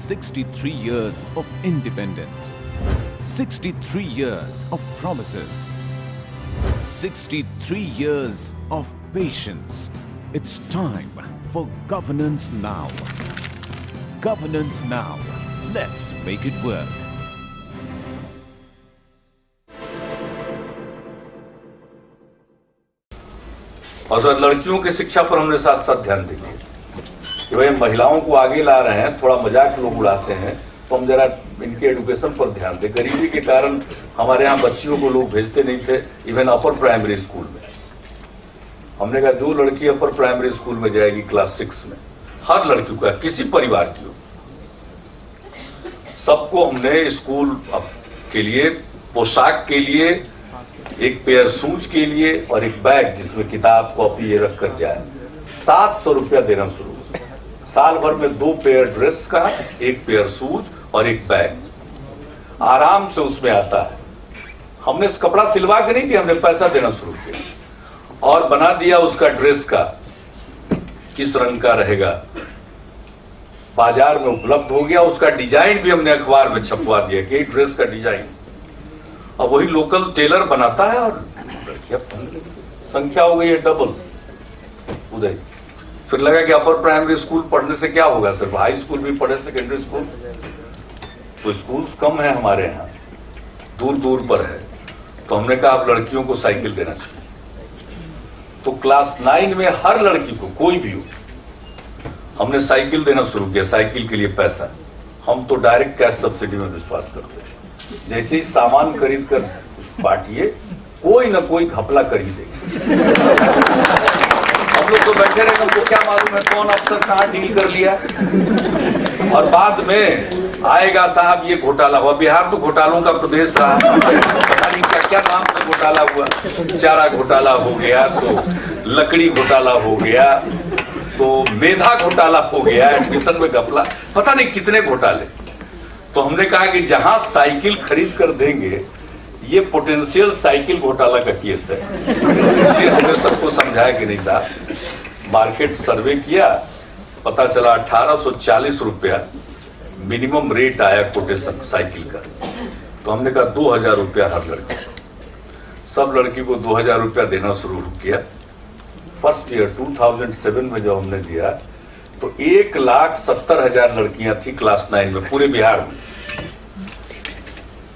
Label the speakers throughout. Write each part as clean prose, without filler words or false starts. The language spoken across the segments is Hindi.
Speaker 1: 63 years of independence, 63 years of promises, 63 years of patience. It's time for governance now. Governance now. Let's make it work.
Speaker 2: और सर लड़कियों की शिक्षा पर हमने साथ साथ ध्यान देंगे कि भाई महिलाओं को आगे ला रहे हैं, थोड़ा मजाक लोग उड़ाते हैं, तो हम जरा इनके एजुकेशन पर ध्यान दें। गरीबी के कारण हमारे यहाँ बच्चियों को लोग भेजते नहीं थे, इवन अपर प्राइमरी स्कूल में। हमने कहा जो लड़की अपर प्राइमरी स्कूल में जाएगी क्लास 6 में, हर लड़की का किसी परिवार की हो, सबको हमने स्कूल के लिए पोशाक के लिए एक पेयर शूज के लिए और एक बैग जिसमें किताब कॉपी ये रख कर जाए 700 रुपया देना शुरू। साल भर में 2 पेयर ड्रेस का, 1 पेयर शूज और 1 बैग आराम से उसमें आता है। हमने कपड़ा सिलवा के नहीं दिया, हमने पैसा देना शुरू किया और बना दिया उसका ड्रेस का किस रंग का रहेगा, बाजार में उपलब्ध हो गया। उसका डिजाइन भी हमने अखबार में छपवा दिया कि ड्रेस का डिजाइन, अब वही लोकल टेलर बनाता है और लड़कियां पहन लगी। संख्या हो गई है डबल। उदय फिर लगा कि अपर प्राइमरी स्कूल पढ़ने से क्या होगा, सिर्फ हाई स्कूल भी पढ़े, सेकेंडरी स्कूल तो स्कूल कम है हमारे यहाँ, दूर दूर पर है। तो हमने कहा अब लड़कियों को साइकिल देना चाहिए। तो क्लास 9 में हर लड़की को, कोई भी हो, हमने साइकिल देना शुरू किया। साइकिल के लिए पैसा, हम तो डायरेक्ट कैश सब्सिडी में विश्वास करते हैं। जैसे ही सामान खरीद कर बांटिए, कोई न कोई घपला कर ही देगा। हम लोग तो बैठे रहे, हमको क्या मालूम है कौन अफसर कहां डील कर लिया, और बाद में आएगा साहब ये घोटाला हुआ। बिहार तो घोटालों का प्रदेश रहा, पता नहीं क्या क्या नाम से घोटाला हुआ, चारा घोटाला हो गया, तो लकड़ी घोटाला हो गया, तो मेधा घोटाला हो गया, एडमिशन में घपला, पता नहीं कितने घोटाले। तो हमने कहा कि जहां साइकिल खरीद कर देंगे, ये पोटेंशियल साइकिल घोटाला का केस है। इसलिए हमने सबको समझाया कि नहीं साहब, मार्केट सर्वे किया, पता चला 1840 रुपया मिनिमम रेट आया कोटेशन साइकिल का। तो हमने कहा 2000 रुपया हर लड़की, सब लड़की को 2000 रुपया देना शुरू किया। फर्स्ट ईयर 2007 में जब हमने दिया तो 1,70,000 लड़कियां थी क्लास 9 में पूरे बिहार में।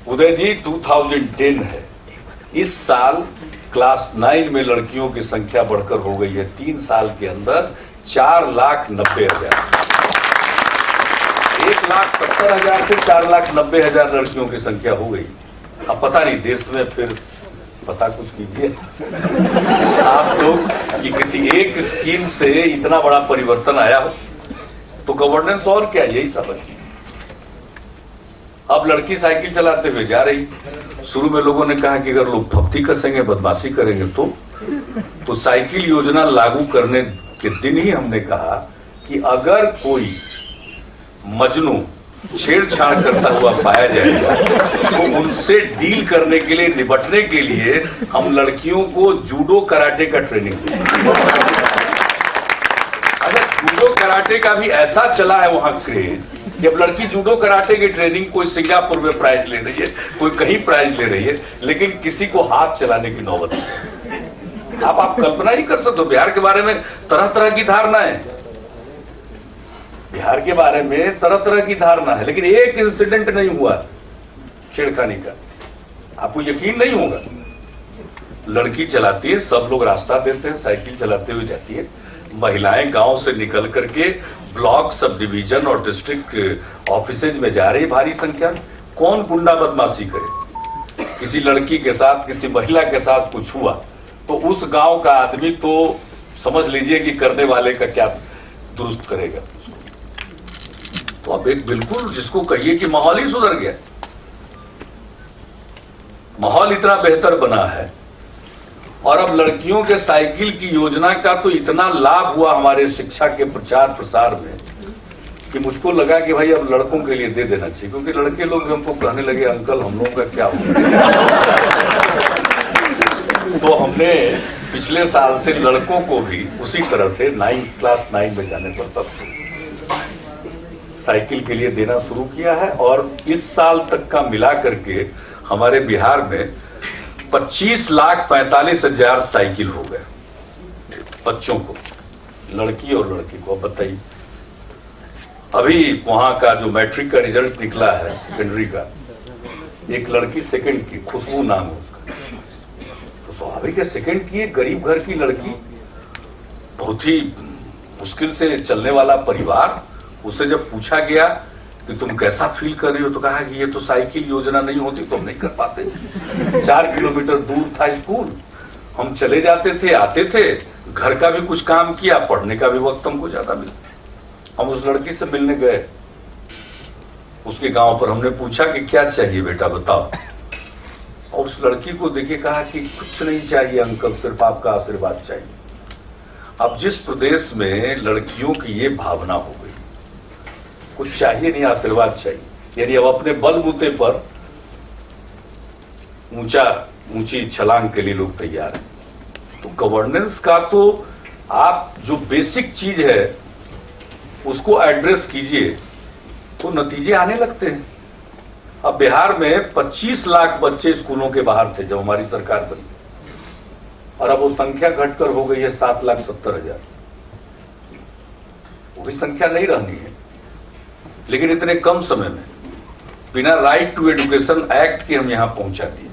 Speaker 2: उदय जी 2010 है, इस साल क्लास 9 में लड़कियों की संख्या बढ़कर हो गई है 3 साल के अंदर 4,90,000। 1,70,000 से 4,90,000 लड़कियों की संख्या हो गई। अब पता नहीं देश में फिर पता कुछ कीजिए आप लोग कि किसी एक स्कीम से इतना बड़ा परिवर्तन आया हो। तो गवर्नेंस और क्या, यही सब है। अब लड़की साइकिल चलाते हुए जा रही। शुरू में लोगों ने कहा कि अगर लोग फप्ती कसेंगे, बदमाशी करेंगे तो साइकिल योजना लागू करने के दिन ही हमने कहा कि अगर कोई मजनू छेड़छाड़ करता हुआ पाया जाएगा तो उनसे डील करने के लिए, निपटने के लिए हम लड़कियों को जूडो कराटे का ट्रेनिंग देंगे। अच्छा, जूडो कराटे का भी ऐसा चला है वहां क्रेज कि अब लड़की जूडो कराटे की ट्रेनिंग कोई सिंगापुर में प्राइज ले रही है, कोई कहीं प्राइज ले रही है, लेकिन किसी को हाथ चलाने की नौबत नहीं। आप कल्पना ही कर सकते हो, बिहार के बारे में तरह तरह की धारणा है, बिहार के बारे में तरह तरह की धारणा है, लेकिन एक इंसिडेंट नहीं हुआ छेड़खानी का। आपको यकीन नहीं होगा, लड़की चलाती है, सब लोग रास्ता देते हैं, साइकिल चलाते हुए जाती है। महिलाएं गांव से निकल करके ब्लॉक, सब डिवीजन और डिस्ट्रिक्ट ऑफिसेज में जा रही भारी संख्या। कौन गुंडा बदमाशी करे, किसी लड़की के साथ, किसी महिला के साथ कुछ हुआ तो उस गांव का आदमी तो समझ लीजिए कि करने वाले का क्या दुरुस्त करेगा। तो अब एक बिल्कुल जिसको कहिए कि माहौल ही सुधर गया, माहौल इतना बेहतर बना है। और अब लड़कियों के साइकिल की योजना का तो इतना लाभ हुआ हमारे शिक्षा के प्रचार प्रसार में कि मुझको लगा कि भाई अब लड़कों के लिए दे देना चाहिए, क्योंकि लड़के लोग हमको कहने लगे अंकल हम लोगों का क्या होगा। तो हमने पिछले साल से लड़कों को भी उसी तरह से क्लास 9 में जाने पर सब साइकिल के लिए देना शुरू किया है और इस साल तक का मिला करके हमारे बिहार में 25,45,000 साइकिल हो गए बच्चों को, लड़की और लड़की को। अब बताइए, अभी वहां का जो मैट्रिक का रिजल्ट निकला है सेकेंडरी का, एक लड़की सेकंड की, खुशबू नाम है उसका, तो स्वाभाविक है सेकंड की एक गरीब घर की लड़की, बहुत ही मुश्किल से चलने वाला परिवार, उससे जब पूछा गया कि तुम कैसा फील कर रही हो, तो कहा कि ये तो साइकिल योजना नहीं होती तो हम नहीं कर पाते। 4 किलोमीटर दूर था स्कूल, हम चले जाते थे, आते थे, घर का भी कुछ काम किया, पढ़ने का भी वक्त हमको ज्यादा मिला। हम उस लड़की से मिलने गए उसके गांव पर, हमने पूछा कि क्या चाहिए बेटा बताओ, और उस लड़की को देखे कहा कि कुछ नहीं चाहिए अंकल, सिर्फ आपका आशीर्वाद चाहिए। अब जिस प्रदेश में लड़कियों की ये भावना हो गई, कुछ चाहिए नहीं आशीर्वाद चाहिए, यानी अब अपने बलबूते पर ऊंची छलांग के लिए लोग तैयार हैं। तो गवर्नेंस का तो आप जो बेसिक चीज है उसको एड्रेस कीजिए तो नतीजे आने लगते हैं। अब बिहार में 25 लाख बच्चे स्कूलों के बाहर थे जब हमारी सरकार बनी, और अब वो संख्या घटकर हो गई है 7,70,000। वो भी संख्या नहीं रहनी है, लेकिन इतने कम समय में बिना राइट टू एजुकेशन एक्ट के हम यहां पहुंचा दिए।